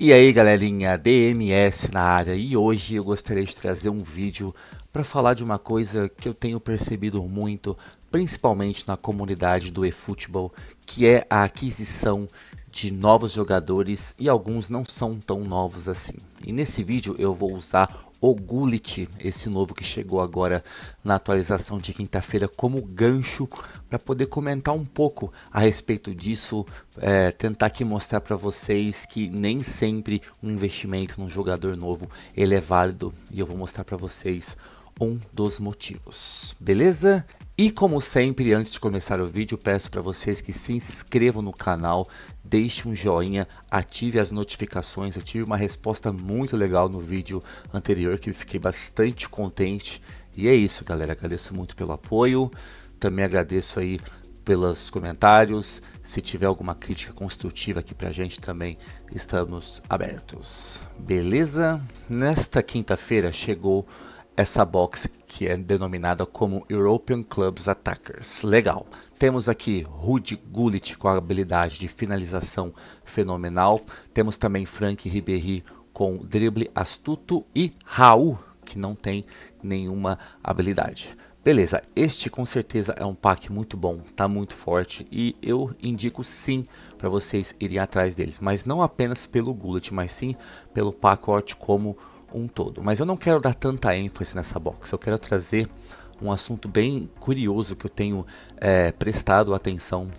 E aí galerinha, DMS na área, e hoje eu gostaria de trazer um vídeo para falar de uma coisa que eu tenho percebido muito, principalmente na comunidade do eFootball, que é a aquisição de novos jogadores, e alguns não são tão novos assim. E nesse vídeo eu vou usar o Gullit, esse novo que chegou agora na atualização de quinta-feira, como gancho para poder comentar um pouco a respeito disso, tentar aqui mostrar para vocês que nem sempre um investimento num jogador novo ele é válido, e eu vou mostrar para vocês um dos motivos, beleza? E como sempre, antes de começar o vídeo, peço para vocês que se inscrevam no canal, deixe um joinha, ative as notificações. Eu tive uma resposta muito legal no vídeo anterior que eu fiquei bastante contente. E é isso, galera, agradeço muito pelo apoio, também agradeço aí pelos comentários. Se tiver alguma crítica construtiva aqui pra gente também, estamos abertos, beleza? Nesta quinta-feira chegou essa box que é denominada como European Clubs Attackers. Legal. Temos aqui Ruud Gullit com a habilidade de finalização fenomenal. Temos também Franck Ribéry com drible astuto e Raul, que não tem nenhuma habilidade. Beleza, este com certeza é um pack muito bom, tá muito forte e eu indico sim para vocês irem atrás deles, mas não apenas pelo Gullit, mas sim pelo pacote como um todo. Mas eu não quero dar tanta ênfase nessa box, eu quero trazer um assunto bem curioso que eu tenho prestado atenção,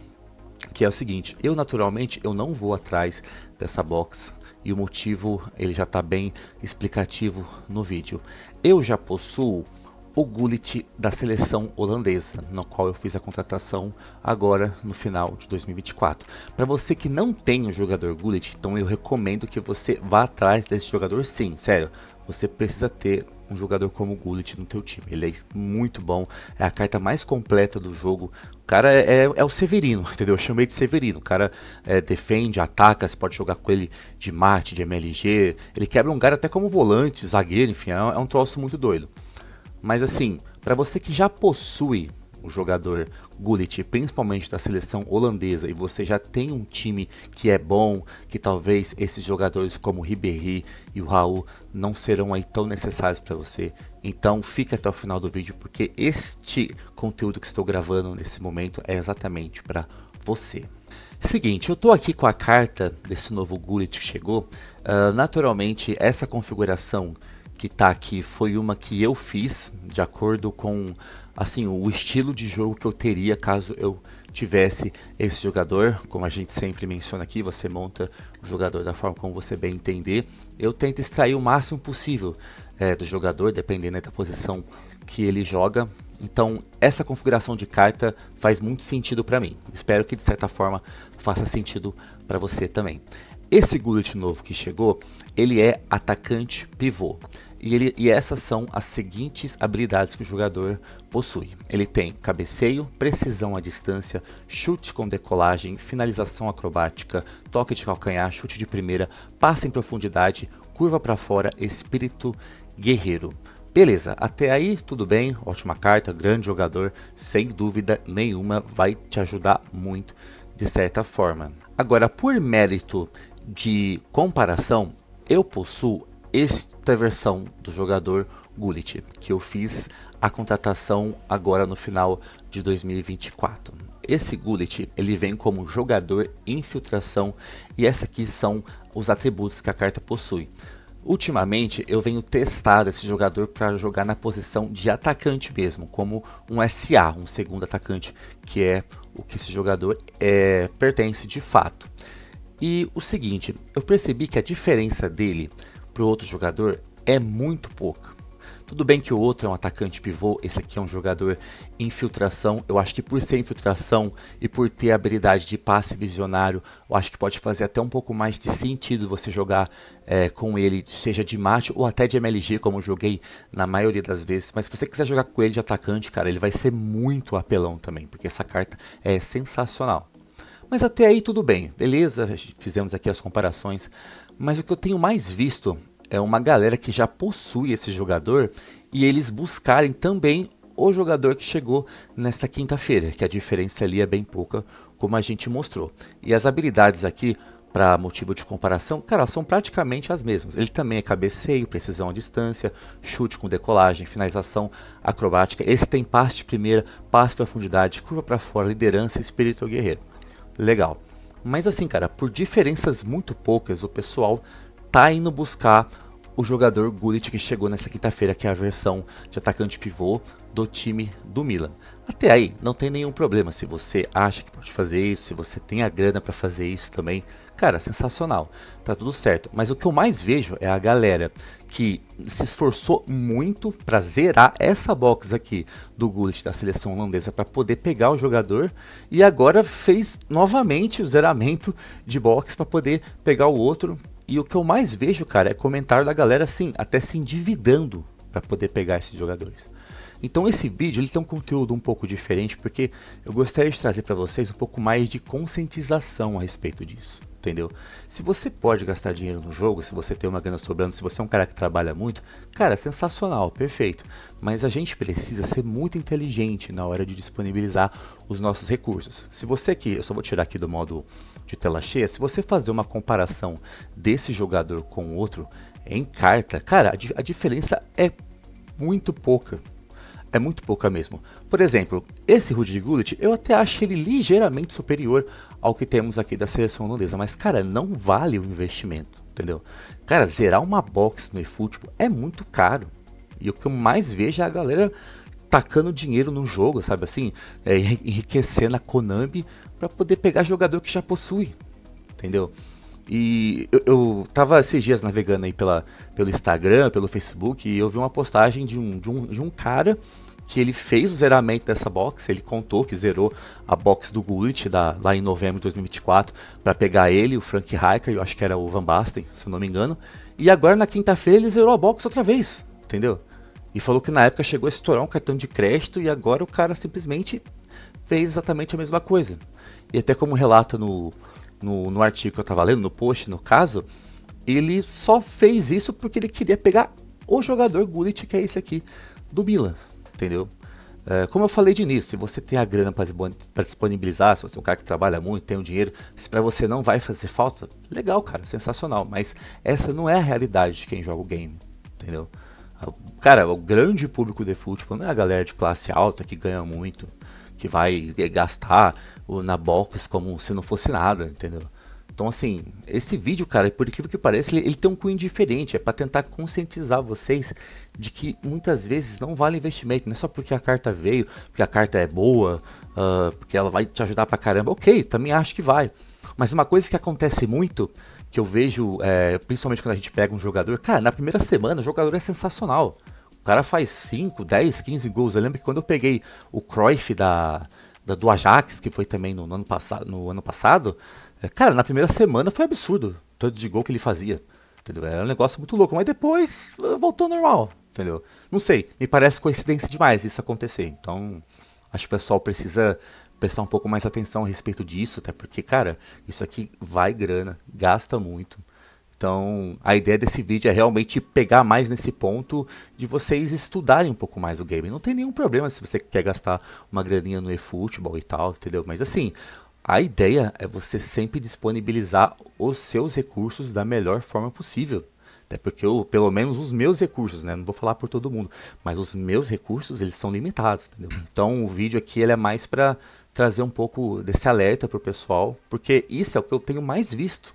que é o seguinte: eu naturalmente eu não vou atrás dessa box, e o motivo ele já está bem explicativo no vídeo. Eu já possuo o Gullit da seleção holandesa, no qual eu fiz a contratação agora no final de 2024. Para você que não tem o jogador Gullit, então eu recomendo que você vá atrás desse jogador sim, sério. Você precisa ter um jogador como o Gullit no teu time, ele é muito bom, é a carta mais completa do jogo. O cara é o Severino, entendeu? Eu chamei de Severino. O cara defende, ataca, você pode jogar com ele de mate, de MLG, ele quebra um cara até como volante, zagueiro, enfim, é um troço muito doido. Mas assim, para você que já possui o jogador Gullit, principalmente da seleção holandesa, e você já tem um time que é bom, que talvez esses jogadores como o Ribéry e o Raul não serão aí tão necessários para você, então fica até o final do vídeo, porque este conteúdo que estou gravando nesse momento é exatamente para você. Seguinte, eu estou aqui com a carta desse novo Gullit que chegou. Naturalmente, essa configuração que tá aqui foi uma que eu fiz de acordo com assim o estilo de jogo que eu teria caso eu tivesse esse jogador. Como a gente sempre menciona aqui, você monta o jogador da forma como você bem entender. Eu tento extrair o máximo possível do jogador, dependendo da posição que ele joga. Então essa configuração de carta faz muito sentido para mim. Espero que de certa forma faça sentido para você também. Esse Gullit novo que chegou, ele é atacante pivô. E essas são as seguintes habilidades que o jogador possui. Ele tem cabeceio, precisão à distância, chute com decolagem, finalização acrobática, toque de calcanhar, chute de primeira, passe em profundidade, curva para fora, espírito guerreiro. Beleza, até aí tudo bem, ótima carta, grande jogador, sem dúvida nenhuma, vai te ajudar muito de certa forma. Agora, por mérito de comparação, eu possuo esta versão do jogador Gullit, que eu fiz a contratação agora no final de 2024. Esse Gullit, ele vem como jogador infiltração, e essa aqui são os atributos que a carta possui. Ultimamente eu venho testar esse jogador para jogar na posição de atacante mesmo, como um SA, um segundo atacante, que é o que esse jogador pertence de fato. E o seguinte, eu percebi que a diferença dele para o outro jogador é muito pouca. Tudo bem que o outro é um atacante pivô, esse aqui é um jogador infiltração. Eu acho que por ser infiltração e por ter a habilidade de passe visionário, eu acho que pode fazer até um pouco mais de sentido você jogar com ele, seja de mate ou até de MLG, como eu joguei na maioria das vezes. Mas se você quiser jogar com ele de atacante, cara, ele vai ser muito apelão também, porque essa carta é sensacional. Mas até aí tudo bem, beleza, fizemos aqui as comparações, mas o que eu tenho mais visto é uma galera que já possui esse jogador e eles buscarem também o jogador que chegou nesta quinta-feira, que a diferença ali é bem pouca, como a gente mostrou. E as habilidades aqui para motivo de comparação, cara, são praticamente as mesmas. Ele também é cabeceio, precisão à distância, chute com decolagem, finalização acrobática. Esse tem passe de primeira, passe de profundidade, curva para fora, liderança e espírito guerreiro. Legal. Mas assim, cara, por diferenças muito poucas, o pessoal tá indo buscar o jogador Gullit que chegou nessa quinta-feira, que é a versão de atacante pivô do time do Milan. Até aí, não tem nenhum problema. Se você acha que pode fazer isso, se você tem a grana para fazer isso também, cara, sensacional. Tá tudo certo. Mas o que eu mais vejo é a galera que se esforçou muito para zerar essa box aqui do Gullit da seleção holandesa para poder pegar o jogador e agora fez novamente o zeramento de box para poder pegar o outro. E o que eu mais vejo, cara, é comentário da galera assim, até se endividando para poder pegar esses jogadores. Então esse vídeo ele tem um conteúdo um pouco diferente porque eu gostaria de trazer para vocês um pouco mais de conscientização a respeito disso, entendeu? Se você pode gastar dinheiro no jogo, se você tem uma grana sobrando, se você é um cara que trabalha muito, cara, sensacional, perfeito. Mas a gente precisa ser muito inteligente na hora de disponibilizar os nossos recursos. Se você aqui, eu só vou tirar aqui do modo de tela cheia, se você fazer uma comparação desse jogador com outro em carta, cara, a diferença é muito pouca. É muito pouca mesmo. Por exemplo, esse Ruud Gullit, eu até acho ele ligeiramente superior ao que temos aqui da seleção holandesa. Mas, cara, não vale o investimento, entendeu? Cara, zerar uma box no eFootball é muito caro. E o que eu mais vejo é a galera tacando dinheiro no jogo, sabe assim? Enriquecendo a Konami para poder pegar jogador que já possui, entendeu? E eu tava esses dias navegando aí pelo Instagram, pelo Facebook, e eu vi uma postagem de um cara que ele fez o zeramento dessa box. Ele contou que zerou a box do Gullit lá em novembro de 2024 para pegar ele, o Frank Rijkaard, eu acho que era o Van Basten, se eu não me engano. E agora na quinta-feira ele zerou a box outra vez, entendeu? E falou que na época chegou a estourar um cartão de crédito e agora o cara simplesmente fez exatamente a mesma coisa. E até como relata no artigo que eu estava lendo, no post no caso, ele só fez isso porque ele queria pegar o jogador Gullit, que é esse aqui, do Milan, entendeu? Como eu falei de início, se você tem a grana para disponibilizar, se você é um cara que trabalha muito, tem o dinheiro, se para você não vai fazer falta, legal, cara, sensacional, mas essa não é a realidade de quem joga o game, entendeu? Cara, o grande público de futebol não é a galera de classe alta que ganha muito, que vai gastar na box como se não fosse nada, entendeu? Então assim, esse vídeo, cara, por incrível que pareça, ele tem um cunho diferente, é para tentar conscientizar vocês de que muitas vezes não vale investimento, não é só porque a carta veio, porque a carta é boa, porque ela vai te ajudar pra caramba, ok, também acho que vai. Mas uma coisa que acontece muito, que eu vejo, principalmente quando a gente pega um jogador, cara, na primeira semana o jogador é sensacional. O cara faz 5, 10, 15 gols. Eu lembro que quando eu peguei o Cruyff do Ajax, que foi também no ano passado, cara, na primeira semana foi absurdo o tanto de gol que ele fazia. Entendeu? Era um negócio muito louco, mas depois voltou ao normal, entendeu? Não sei, me parece coincidência demais isso acontecer. Então, acho que o pessoal precisa prestar um pouco mais atenção a respeito disso, até porque, cara, isso aqui vai grana, gasta muito. Então, a ideia desse vídeo é realmente pegar mais nesse ponto de vocês estudarem um pouco mais o game. Não tem nenhum problema se você quer gastar uma graninha no eFootball e tal, entendeu? Mas assim, a ideia é você sempre disponibilizar os seus recursos da melhor forma possível. Até porque pelo menos os meus recursos, né? Não vou falar por todo mundo, mas os meus recursos, eles são limitados, entendeu? Então, o vídeo aqui ele é mais para trazer um pouco desse alerta pro pessoal, porque isso é o que eu tenho mais visto.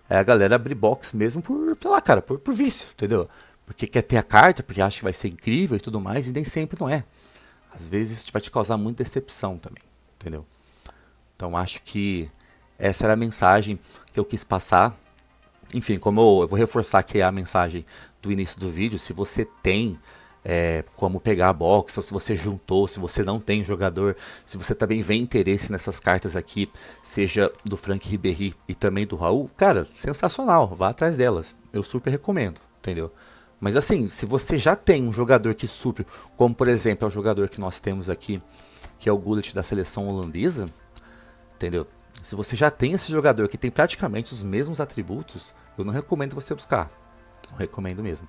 É a galera abrir box mesmo sei lá, cara, por vício, entendeu? Porque quer ter a carta, porque acha que vai ser incrível e tudo mais, e nem sempre não é. Às vezes isso vai te causar muita decepção também, entendeu? Então acho que essa era a mensagem que eu quis passar. Enfim, como eu vou reforçar aqui a mensagem do início do vídeo, se você tem como pegar a box, ou se você juntou, se você não tem jogador, se você também vê interesse nessas cartas aqui, seja do Frank Ribéry e também do Raul, cara, sensacional, vá atrás delas, eu super recomendo, entendeu? Mas assim, se você já tem um jogador que supre, como por exemplo é o jogador que nós temos aqui, que é o Gullit da seleção holandesa, entendeu? Se você já tem esse jogador que tem praticamente os mesmos atributos, eu não recomendo você buscar, não recomendo mesmo.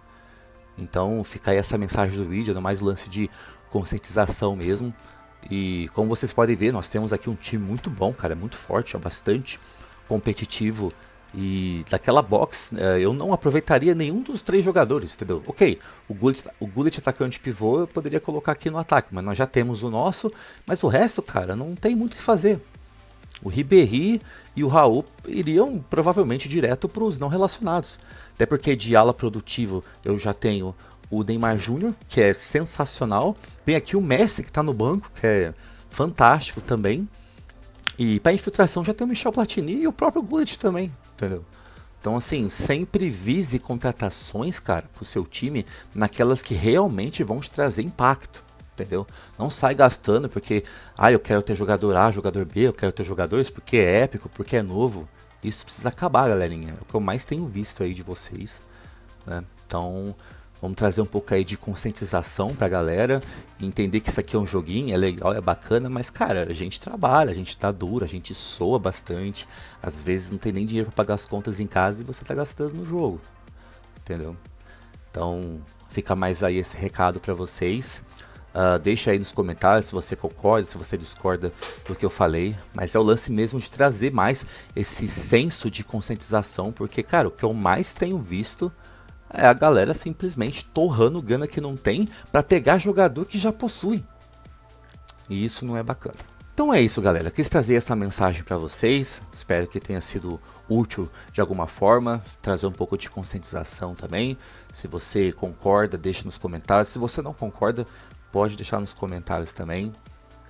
Então fica aí essa mensagem do vídeo, no mais lance de conscientização mesmo. E como vocês podem ver, nós temos aqui um time muito bom, cara, muito forte, bastante competitivo E daquela box, eu não aproveitaria nenhum dos três jogadores, entendeu? Ok, o Gullit atacante pivô eu poderia colocar aqui no ataque, mas nós já temos o nosso, mas o resto, cara, não tem muito o que fazer. O Ribéry e o Raul iriam provavelmente direto para os não relacionados. Até porque de ala produtivo eu já tenho o Neymar Júnior, que é sensacional. Tem aqui o Messi, que está no banco, que é fantástico também. E para infiltração já tem o Michel Platini e o próprio Gullit também, entendeu? Então, assim, sempre vise contratações, cara, pro seu time naquelas que realmente vão te trazer impacto, entendeu? Não sai gastando porque, eu quero ter jogador A, jogador B, eu quero ter jogadores porque é épico, porque é novo. Isso precisa acabar, galerinha. É o que eu mais tenho visto aí de vocês, né? Então, vamos trazer um pouco aí de conscientização pra galera, entender que isso aqui é um joguinho, é legal, é bacana, mas cara, a gente trabalha, a gente tá duro, a gente soa bastante, às vezes não tem nem dinheiro pra pagar as contas em casa e você tá gastando no jogo, entendeu? Então, fica mais aí esse recado pra vocês. Deixa aí nos comentários se você concorda, se você discorda do que eu falei, mas é o lance mesmo de trazer mais esse senso de conscientização, porque cara, o que eu mais tenho visto é a galera simplesmente torrando grana que não tem para pegar jogador que já possui. E isso não é bacana. Então é isso, galera. Quis trazer essa mensagem para vocês. Espero que tenha sido útil de alguma forma, trazer um pouco de conscientização também. Se você concorda, deixa nos comentários. Se você não concorda, pode deixar nos comentários também.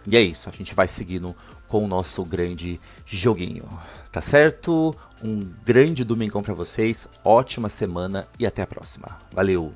E é isso, a gente vai seguindo com o nosso grande joguinho, tá certo? Um grande domingão pra vocês, ótima semana e até a próxima. Valeu!